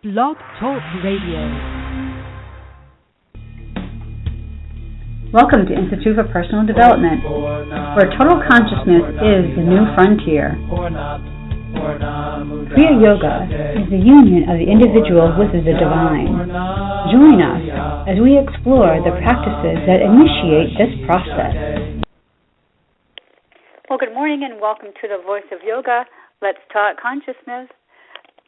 Blog Talk Radio. Welcome to Institute for Personal Development, where total consciousness is the new frontier. Kriya Yoga is the union of the individual with the divine. Join us as we explore the practices that initiate this process. Well, good morning and welcome to the Voice of Yoga. Let's Talk Consciousness.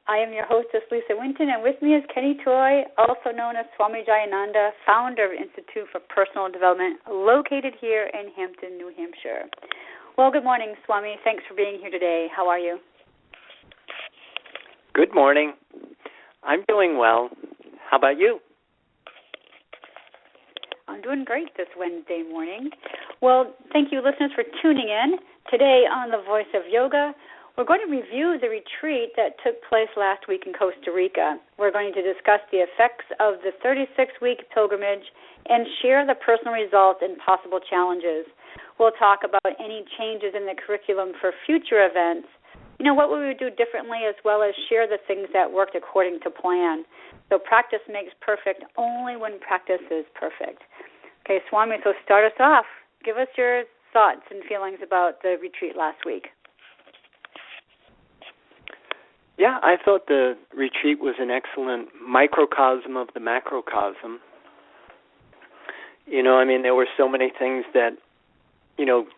I am your hostess, Lisa Winton, and with me is Kenny Toy, also known as Swami Jayananda, founder of Institute for Personal Development, located here in Hampton, New Hampshire. Well, good morning, Swami. Thanks for being here today. How are you? Good morning. I'm doing well. How about you? I'm doing great this Wednesday morning. Well, thank you, listeners, for tuning in. Today on The Voice of Yoga, we're going to review the retreat that took place last week in Costa Rica. We're going to discuss the effects of the 36-week pilgrimage and share the personal results and possible challenges. We'll talk about any changes in the curriculum for future events, what we would do differently, as well as share the things that worked according to plan. So practice makes perfect only when practice is perfect. Okay, Swami, so start us off. Give us your thoughts and feelings about the retreat last week. Yeah, I thought the retreat was an excellent microcosm of the macrocosm. There were so many things that,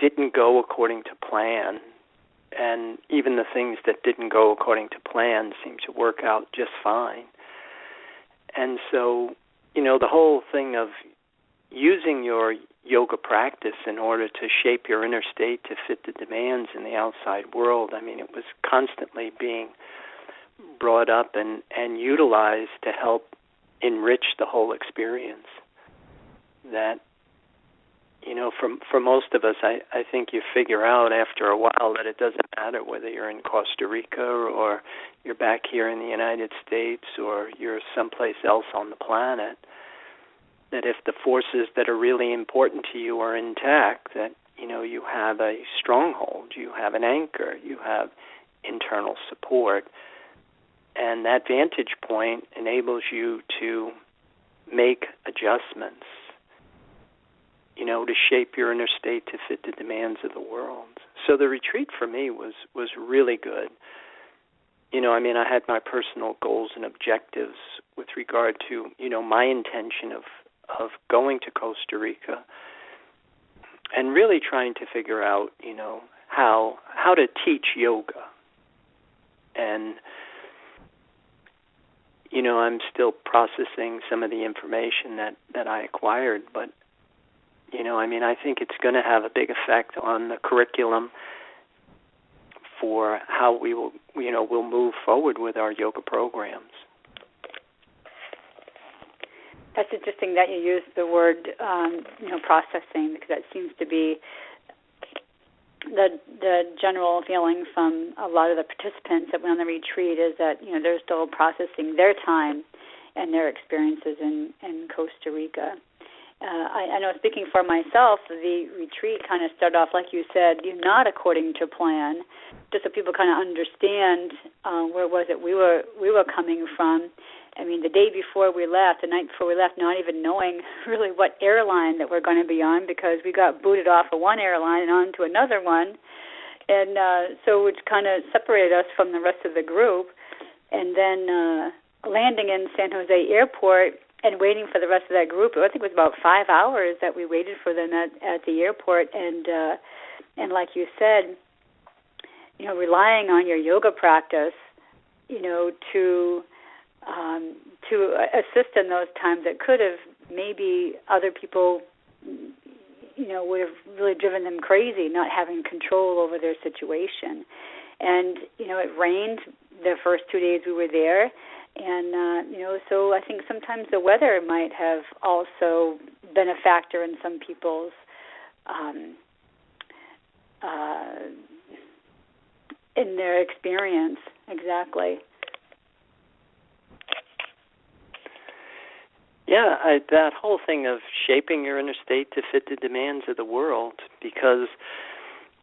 didn't go according to plan. And even the things that didn't go according to plan seemed to work out just fine. And so, the whole thing of using your yoga practice in order to shape your inner state to fit the demands in the outside world, it was constantly being brought up and utilized to help enrich the whole experience. That, for most of us, I think you figure out after a while that it doesn't matter whether you're in Costa Rica or you're back here in the United States or you're someplace else on the planet, that if the forces that are really important to you are intact, that, you have a stronghold, you have an anchor, you have internal support. And that vantage point enables you to make adjustments, to shape your inner state to fit the demands of the world. So the retreat for me was really good. I had my personal goals and objectives with regard to, my intention of going to Costa Rica and really trying to figure out, how to teach yoga. And I'm still processing some of the information that I acquired, but, I think it's going to have a big effect on the curriculum for how we will, we'll move forward with our yoga programs. That's interesting that you use the word, processing, because that seems to be the general feeling from a lot of the participants that went on the retreat is that, they're still processing their time and their experiences in Costa Rica. I know, speaking for myself, the retreat kind of started off, like you said, not according to plan, just so people kind of understand where was it we were coming from. The day before we left, the night before we left, not even knowing really what airline that we're going to be on, because we got booted off of one airline and on to another one. And so it kind of separated us from the rest of the group. And then landing in San Jose Airport and waiting for the rest of that group, I think it was about 5 hours that we waited for them at the airport. And like you said, relying on your yoga practice, to assist in those times that could have maybe other people, would have really driven them crazy, not having control over their situation. And, it rained the first 2 days we were there. And, so I think sometimes the weather might have also been a factor in some people's in their experience. Exactly. Yeah, that whole thing of shaping your inner state to fit the demands of the world, because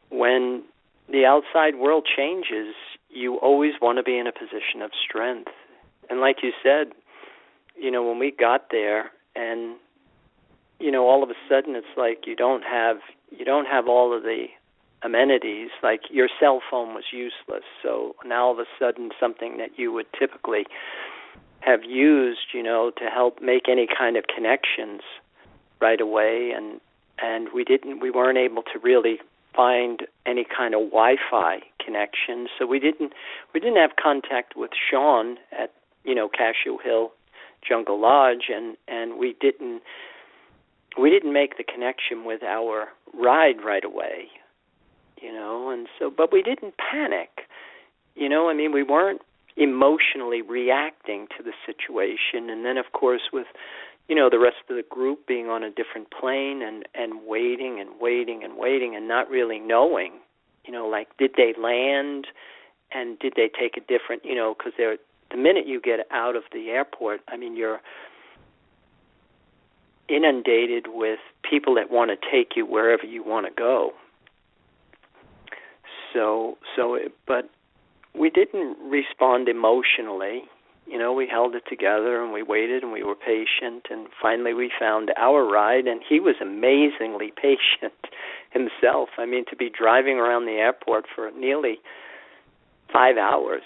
when the outside world changes, you always want to be in a position of strength. And like you said, when we got there, and all of a sudden it's like you don't have all of the amenities. Like your cell phone was useless, so now all of a sudden something that you would typically have used, to help make any kind of connections right away, and we weren't able to really find any kind of Wi-Fi connection, so we didn't have contact with Sean at Cashew Hill Jungle Lodge, and we didn't make the connection with our ride right away, and so, but we didn't panic, we weren't emotionally reacting to the situation. And then of course with the rest of the group being on a different plane and waiting and not really knowing, like did they land and did they take a different, because the minute you get out of the airport, you're inundated with people that want to take you wherever you want to go. But we didn't respond emotionally. We held it together and we waited and we were patient, and finally we found our ride, and he was amazingly patient himself. To be driving around the airport for nearly 5 hours,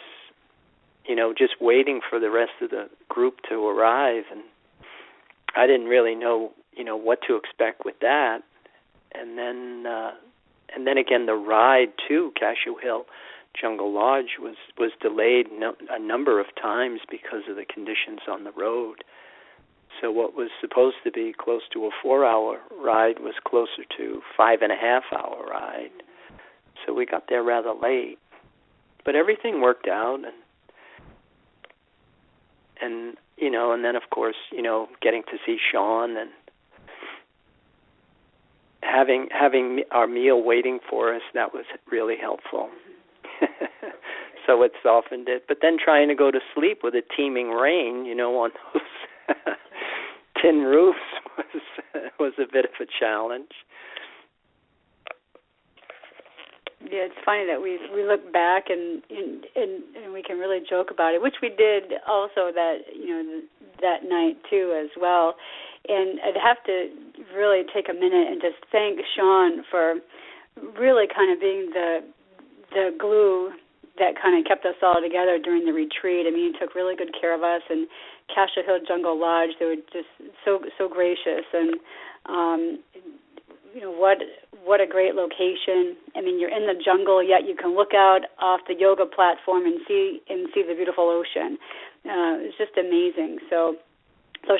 just waiting for the rest of the group to arrive, and I didn't really know, what to expect with that. And then again, the ride to Cashew Hill Jungle Lodge was delayed a number of times because of the conditions on the road. So what was supposed to be close to a 4-hour ride was closer to 5.5-hour ride. So we got there rather late, but everything worked out, and then of course, getting to see Sean and having our meal waiting for us, that was really helpful. So it softened it. But then trying to go to sleep with a teeming rain, on those tin roofs was a bit of a challenge. Yeah, it's funny that we look back and we can really joke about it, which we did also that night too as well. And I'd have to really take a minute and just thank Sean for really kind of being the glue that kind of kept us all together during the retreat. He took really good care of us, and Cashew Hill Jungle Lodge, they were just so gracious, and what a great location. You're in the jungle, yet you can look out off the yoga platform and see the beautiful ocean. It's just amazing. So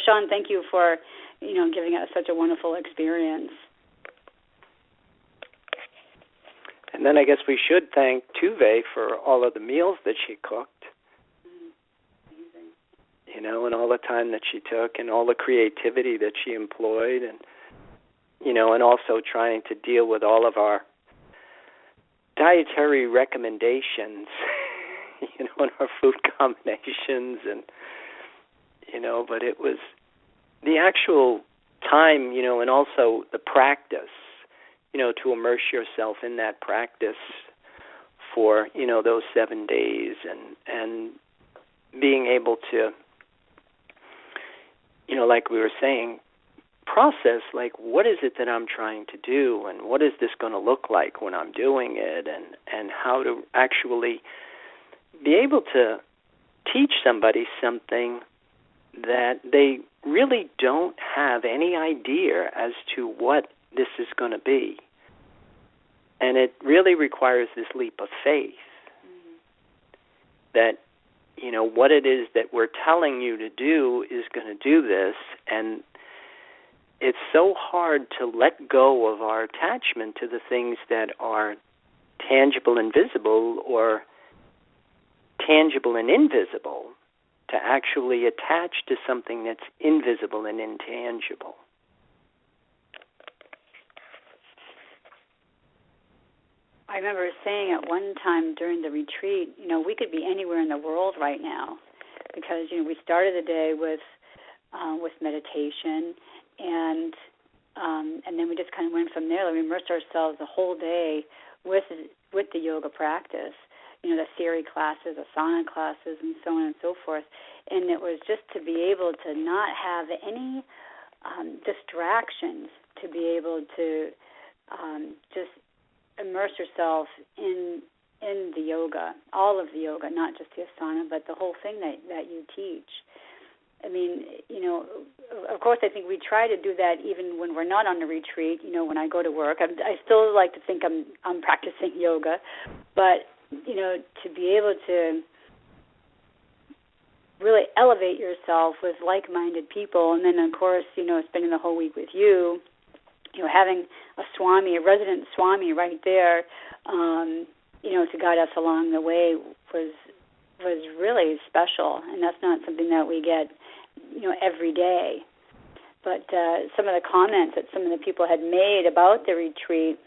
Sean, thank you for giving us such a wonderful experience. And then I guess we should thank Tuve for all of the meals that she cooked. Amazing. And all the time that she took and all the creativity that she employed, and and also trying to deal with all of our dietary recommendations, and our food combinations, and but it was the actual time, and also the practice, to immerse yourself in that practice for, those 7 days, and being able to, like we were saying, process, like, what is it that I'm trying to do, and what is this going to look like when I'm doing it, and how to actually be able to teach somebody something that they really don't have any idea as to what this is going to be. And it really requires this leap of faith, that, what it is that we're telling you to do is going to do this, and it's so hard to let go of our attachment to the things that are tangible and visible, or tangible and invisible, to actually attach to something that's invisible and intangible. I remember saying at one time during the retreat, we could be anywhere in the world right now, because we started the day with meditation, and then we just kind of went from there. We immersed ourselves the whole day with the yoga practice, the theory classes, asana classes, and so on and so forth. And it was just to be able to not have any distractions, to be able to just immerse yourself in the yoga, all of the yoga, not just the asana, but the whole thing that you teach. I mean, of course, I think we try to do that even when we're not on a retreat. When I go to work, I still like to think I'm practicing yoga, but to be able to really elevate yourself with like-minded people, and then of course, spending the whole week with you, having a Swami, a resident Swami right there, to guide us along the way was really special, and that's not something that we get, every day. But some of the comments that some of the people had made about the retreat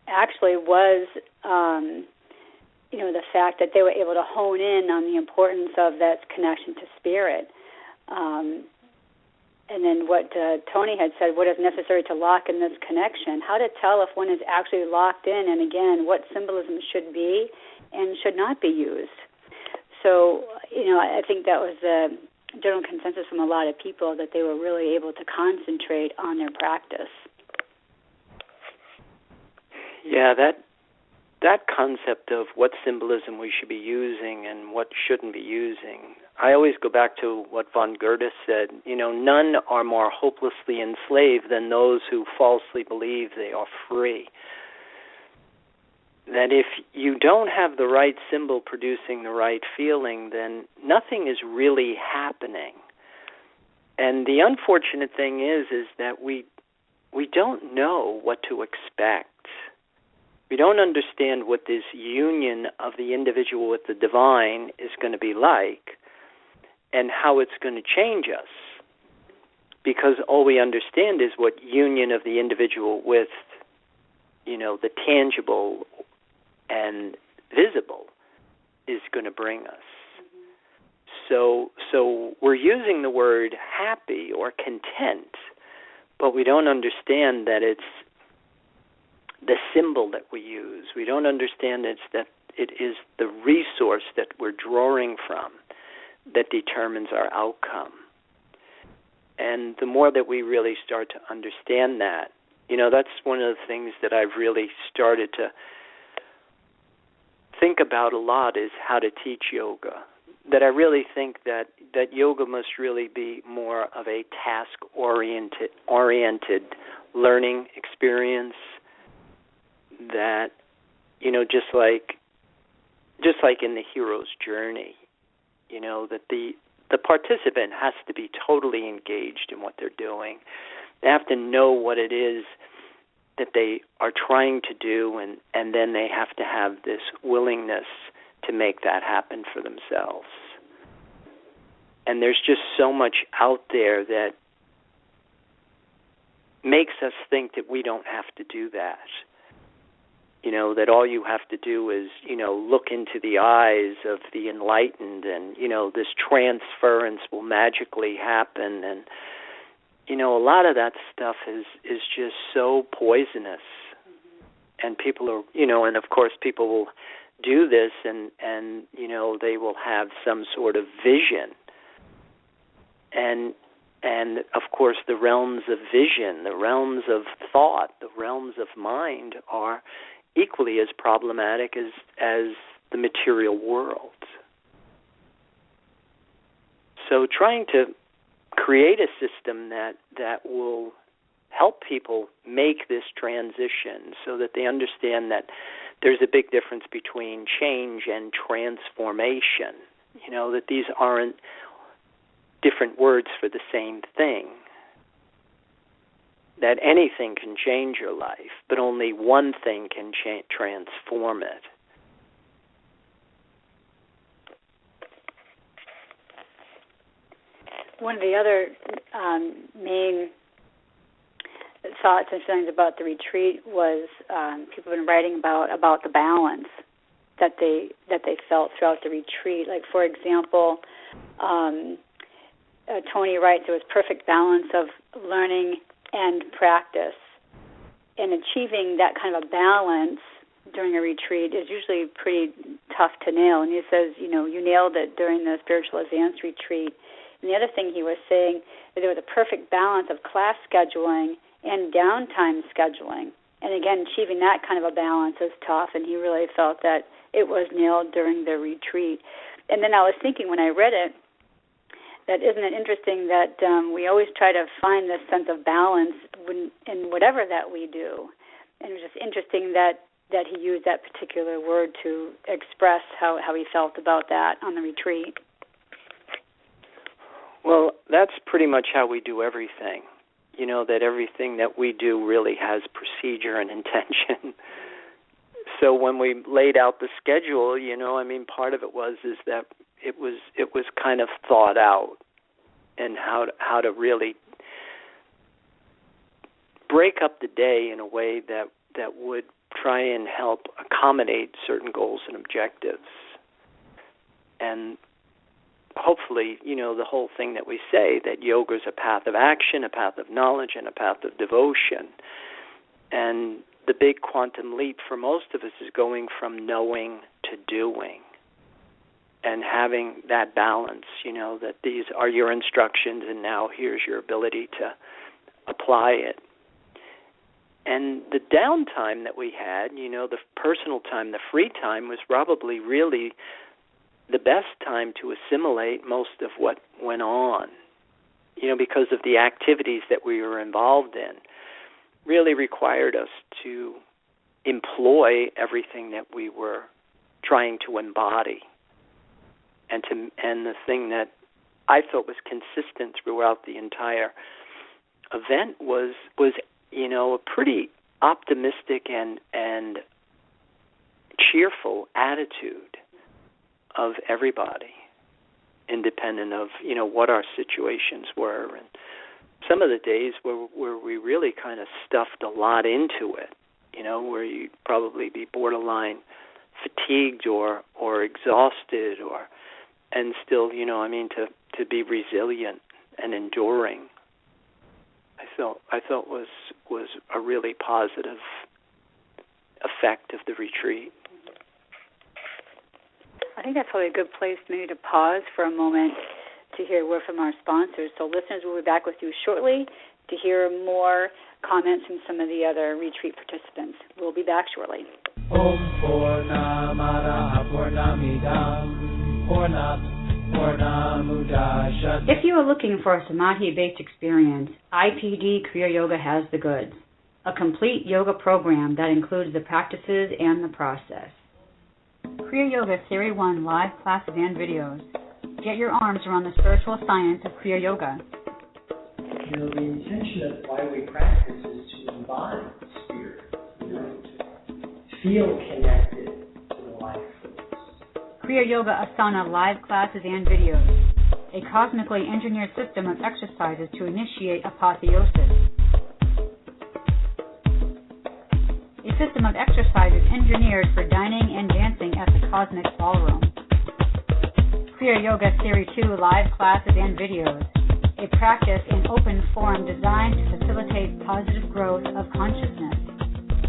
actually was, the fact that they were able to hone in on the importance of that connection to spirit. And then what Tony had said, what is necessary to lock in this connection, how to tell if one is actually locked in, and again, what symbolism should be and should not be used. So, I think that was the general consensus from a lot of people, that they were really able to concentrate on their practice. Yeah, that concept of what symbolism we should be using and what shouldn't be using, I always go back to what von Goethe said, none are more hopelessly enslaved than those who falsely believe they are free. That if you don't have the right symbol producing the right feeling, then nothing is really happening. And the unfortunate thing is that we don't know what to expect. We don't understand what this union of the individual with the divine is going to be like and how it's going to change us. Because all we understand is what union of the individual with, the tangible and visible is going to bring us. So we're using the word happy or content, but we don't understand that it's the symbol that we use. We don't understand that it is the resource that we're drawing from that determines our outcome. And the more that we really start to understand that, that's one of the things that I've really started to think about a lot, is how to teach yoga. That I really think that yoga must really be more of a task-oriented learning experience. That, just like in the hero's journey, that the participant has to be totally engaged in what they're doing. They have to know what it is that they are trying to do, and then they have to have this willingness to make that happen for themselves. And there's just so much out there that makes us think that we don't have to do that. That all you have to do is, look into the eyes of the enlightened, and, this transference will magically happen. And, a lot of that stuff is just so poisonous. And people are, and of course people will do this and they will have some sort of vision. And of course the realms of vision, the realms of thought, the realms of mind are equally as problematic as the material world. So trying to create a system that will help people make this transition so that they understand that there's a big difference between change and transformation. That these aren't different words for the same thing. That anything can change your life, but only one thing can transform it. One of the other main thoughts and feelings about the retreat was people have been writing about the balance that they felt throughout the retreat. Like, for example, Tony writes, there was perfect balance of learning and practice. And achieving that kind of a balance during a retreat is usually pretty tough to nail. And he says, you nailed it during the Spiritual Advance retreat. And the other thing he was saying that there was a perfect balance of class scheduling and downtime scheduling. And again, achieving that kind of a balance is tough, and he really felt that it was nailed during the retreat. And then I was thinking when I read it, that isn't it interesting that we always try to find this sense of balance in whatever that we do. And it was just interesting that he used that particular word to express how he felt about that on the retreat. Well, that's pretty much how we do everything. That everything that we do really has procedure and intention. So when we laid out the schedule, part of it was that it was kind of thought out, and how to really break up the day in a way that would try and help accommodate certain goals and objectives. And hopefully, the whole thing that we say, that yoga is a path of action, a path of knowledge, and a path of devotion. And the big quantum leap for most of us is going from knowing to doing, and having that balance, that these are your instructions, and now here's your ability to apply it. And the downtime that we had, the personal time, the free time, was probably really the best time to assimilate most of what went on, because of the activities that we were involved in, really required us to employ everything that we were trying to embody. And the thing that I thought was consistent throughout the entire event was a pretty optimistic and cheerful attitude of everybody, independent of what our situations were. And some of the days where we really kind of stuffed a lot into it, where you'd probably be borderline fatigued or exhausted, and still, to be resilient and enduring. I thought was a really positive effect of the retreat. I think that's probably a good place maybe to pause for a moment to hear a word from our sponsors. So listeners, we'll be back with you shortly to hear more comments from some of the other retreat participants. We'll be back shortly. If you are looking for a Samadhi-based experience, IPD Kriya Yoga has the goods. A complete yoga program that includes the practices and the process. Kriya Yoga Series 1 live classes and videos. Get your arms around the spiritual science of Kriya Yoga. The intention of why we practice is to embody spirit, to feel connected to the life force. Kriya Yoga Asana live classes and videos. A cosmically engineered system of exercises to initiate apotheosis. A system of exercises engineered for dining and dancing at the Cosmic Ballroom. Kriya Yoga Series 2 live classes and videos. A practice in open form designed to facilitate positive growth of consciousness.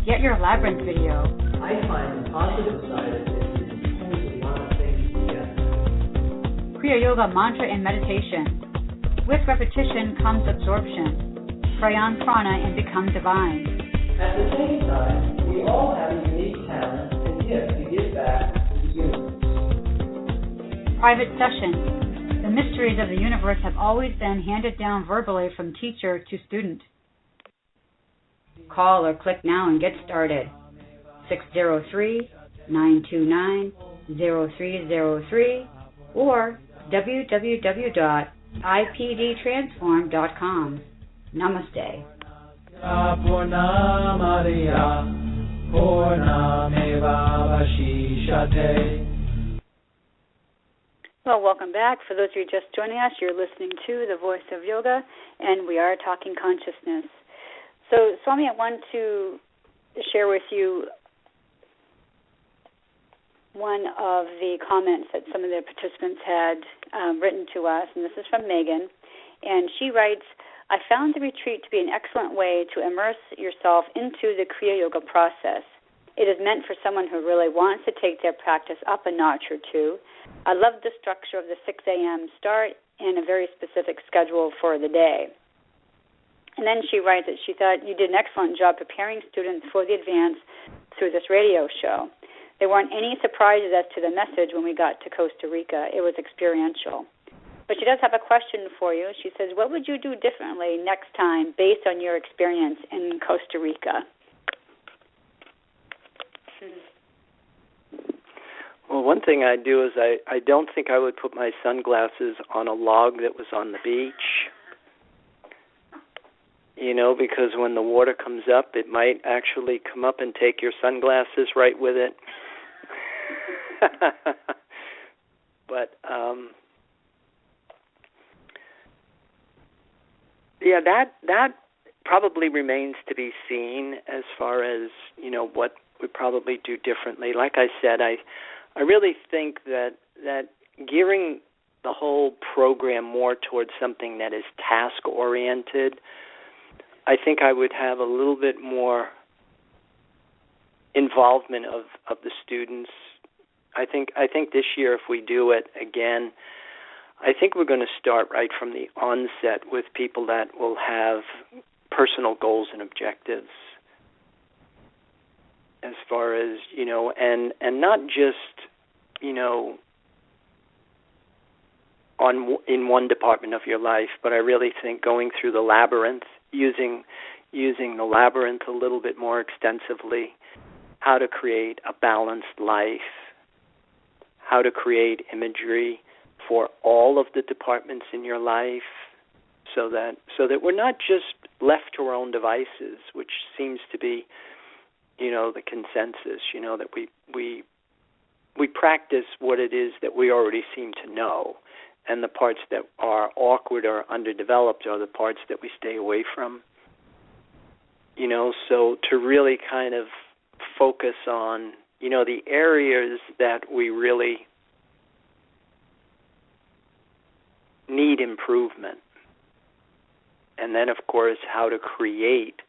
Get your Labyrinth video. I find the positive side of this is it pulls a lot of things together. Kriya Yoga Mantra and Meditation. With repetition comes absorption. Pray on prana and become divine. At the same time, we all have a unique talent and gift to give back to the universe. Private session. The mysteries of the universe have always been handed down verbally from teacher to student. Call or click now and get started. 603-929-0303 or www.ipdtransform.com. Namaste. Well, welcome back. For those of you just joining us, you're listening to The Voice of Yoga, and we are talking consciousness. So, Swami, I want to share with you one of the comments that some of the participants had written to us, and this is from Megan, and she writes, I found the retreat to be an excellent way to immerse yourself into the Kriya Yoga process. It is meant for someone who really wants to take their practice up a notch or two. I love the structure of the 6 a.m. start and a very specific schedule for the day. And then she writes that she thought you did an excellent job preparing students for the advance through this radio show. There weren't any surprises as to the message when we got to Costa Rica. It was experiential. But she does have a question for you. She says, what would you do differently next time based on your experience in Costa Rica? Well, one thing I'd do is I don't think I would put my sunglasses on a log that was on the beach. Because when the water comes up, it might actually come up and take your sunglasses right with it. But, that probably remains to be seen as far as, what we probably do differently. Like I said, I really think that gearing the whole program more towards something that is task-oriented, I think I would have a little bit more involvement of the students. I think this year, if we do it again, I think we're going to start right from the onset with people that will have personal goals and objectives. As far as, and not just, in one department of your life, but I really think going through the labyrinth, using the labyrinth a little bit more extensively, how to create a balanced life, how to create imagery for all of the departments in your life, so that we're not just left to our own devices, which seems to be, the consensus, that we practice what it is that we already seem to know, and the parts that are awkward or underdeveloped are the parts that we stay away from. So to really kind of focus on, the areas that we really need improvement. And then, of course, how to create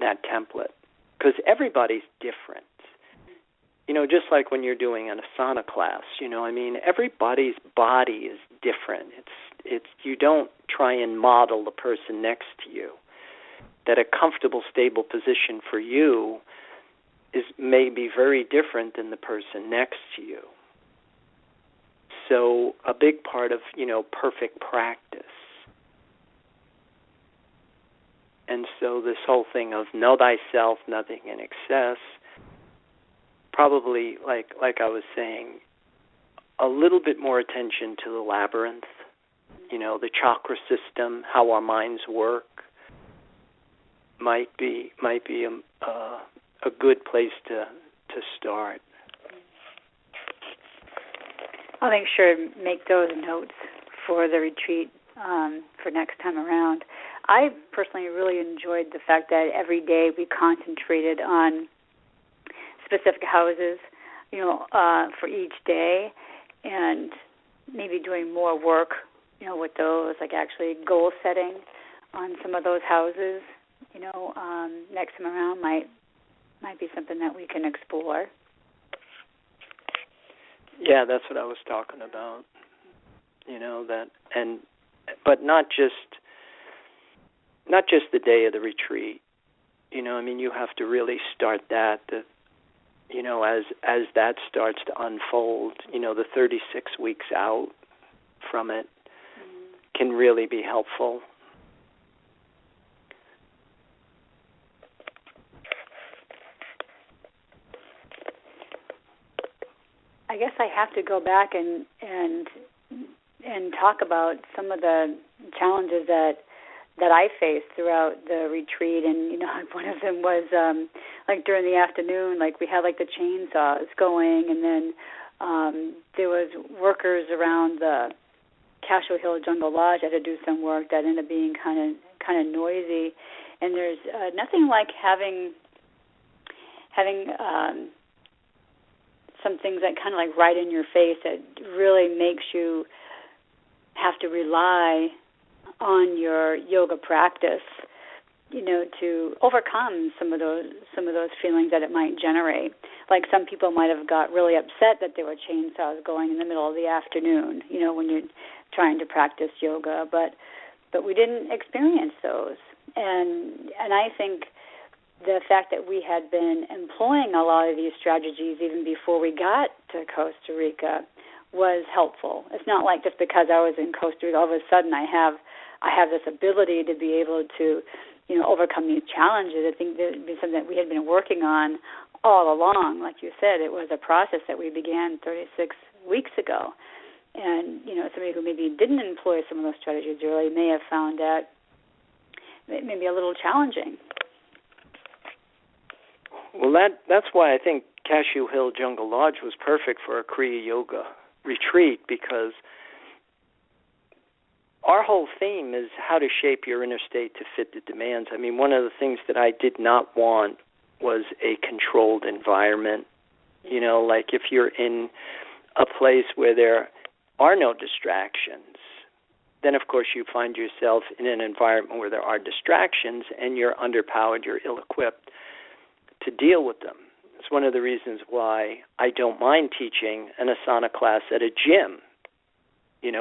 that template. Because everybody's different. Just like when you're doing an asana class, everybody's body is different. It's you don't try and model the person next to you. That a comfortable, stable position for you may be very different than the person next to you. So a big part of, perfect practice. And so this whole thing of know thyself, nothing in excess, probably, like I was saying, a little bit more attention to the labyrinth, the chakra system, how our minds work, might be a good place to start. I'll make sure to make those notes for the retreat for next time around. I personally really enjoyed the fact that every day we concentrated on specific houses, for each day, and maybe doing more work, with those, like actually goal setting on some of those houses. Next time around might be something that we can explore. Yeah, that's what I was talking about. But not just the day of the retreat. You have to really start that. As that starts to unfold, the 36 weeks out from it can really be helpful. I guess I have to go back and talk about some of the challenges that I faced throughout the retreat, and one of them was like during the afternoon, like we had like the chainsaws going, and then there was workers around the Castle Hill Jungle Lodge. I had to do some work that ended up being kind of noisy, and there's nothing like having some things that kind of like right in your face that really makes you have to rely on your yoga practice to overcome some of those feelings that it might generate. Like some people might have got really upset that there were chainsaws going in the middle of the afternoon, when you're trying to practice yoga, but we didn't experience those. And I think the fact that we had been employing a lot of these strategies even before we got to Costa Rica was helpful. It's not like just because I was in Costa Rica, all of a sudden I have this ability to be able to, overcome these challenges. I think that it's something that we had been working on all along. Like you said, it was a process that we began 36 weeks ago. And, somebody who maybe didn't employ some of those strategies early may have found that maybe a little challenging. Well, that's why I think Cashew Hill Jungle Lodge was perfect for a Kriya Yoga retreat, because our whole theme is how to shape your inner state to fit the demands. I mean, one of the things that I did not want was a controlled environment. Like if you're in a place where there are no distractions, then of course you find yourself in an environment where there are distractions and you're underpowered, you're ill-equipped to deal with them. It's one of the reasons why I don't mind teaching an asana class at a gym,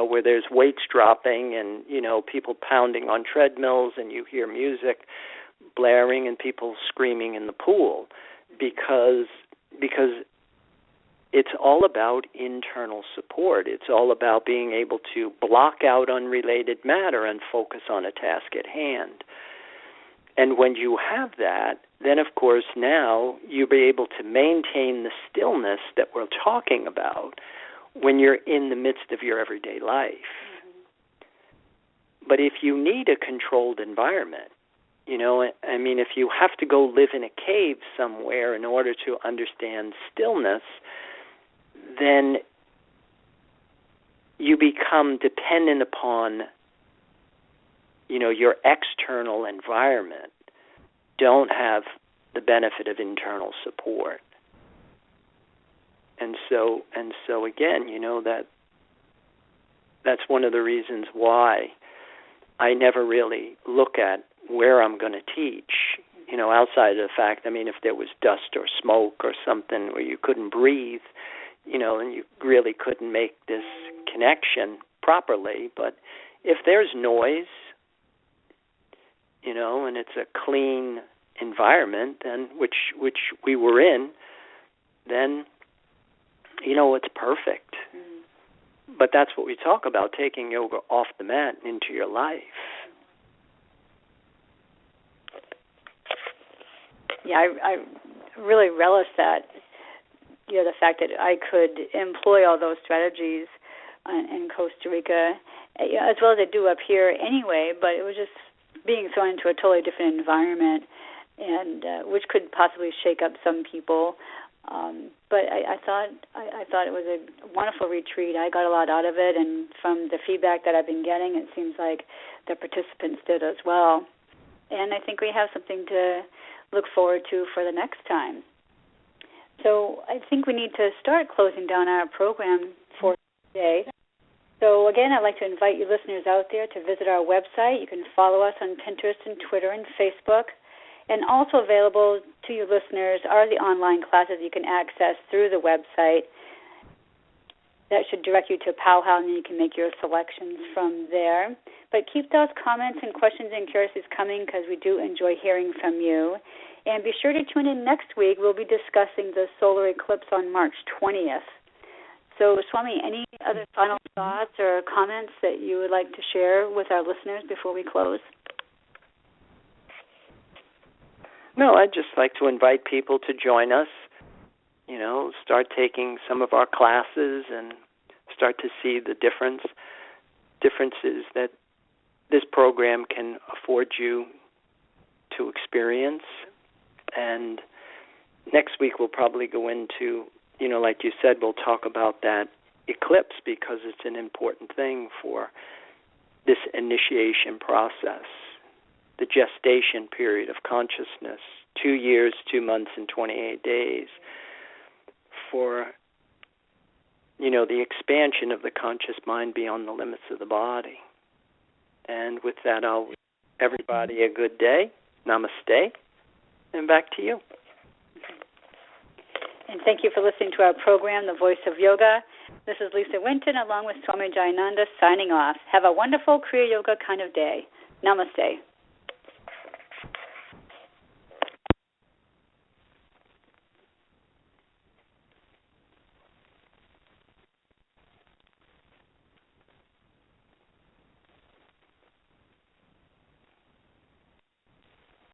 where there's weights dropping and, people pounding on treadmills and you hear music blaring and people screaming in the pool, because it's all about internal support. It's all about being able to block out unrelated matter and focus on a task at hand. And when you have that, then of course now you'll be able to maintain the stillness that we're talking about when you're in the midst of your everyday life. Mm-hmm. But if you need a controlled environment, if you have to go live in a cave somewhere in order to understand stillness, then you become dependent upon, your external environment. Don't have the benefit of internal support. And so again, that's one of the reasons why I never really look at where I'm going to teach, outside of the fact, if there was dust or smoke or something where you couldn't breathe, and you really couldn't make this connection properly. But if there's noise, and it's a clean environment, then which we were in, then it's perfect. Mm. But that's what we talk about, taking yoga off the mat and into your life. Yeah, I really relish that. The fact that I could employ all those strategies in Costa Rica, as well as I do up here anyway, but it was just being thrown into a totally different environment, and which could possibly shake up some people. But I thought it was a wonderful retreat. I got a lot out of it, and from the feedback that I've been getting, it seems like the participants did as well. And I think we have something to look forward to for the next time. So I think we need to start closing down our program for today. So again, I'd like to invite you listeners out there to visit our website. You can follow us on Pinterest and Twitter and Facebook. And also available to you listeners are the online classes you can access through the website. That should direct you to Powwow, and you can make your selections from there. But keep those comments and questions and curiosities coming, because we do enjoy hearing from you. And be sure to tune in next week. We'll be discussing the solar eclipse on March 20th. So, Swami, any other final thoughts or comments that you would like to share with our listeners before we close? No, I'd just like to invite people to join us, start taking some of our classes and start to see the differences that this program can afford you to experience. And next week we'll probably go into, like you said, we'll talk about that eclipse, because it's an important thing for this initiation process, the gestation period of consciousness, 2 years, 2 months, and 28 days, for, the expansion of the conscious mind beyond the limits of the body. And with that, I'll wish everybody a good day Namaste, and back to you. And thank you for listening to our program, The Voice of Yoga. This is Lisa Winton along with Swami Jayananda signing off. Have a wonderful Kriya Yoga kind of day. Namaste.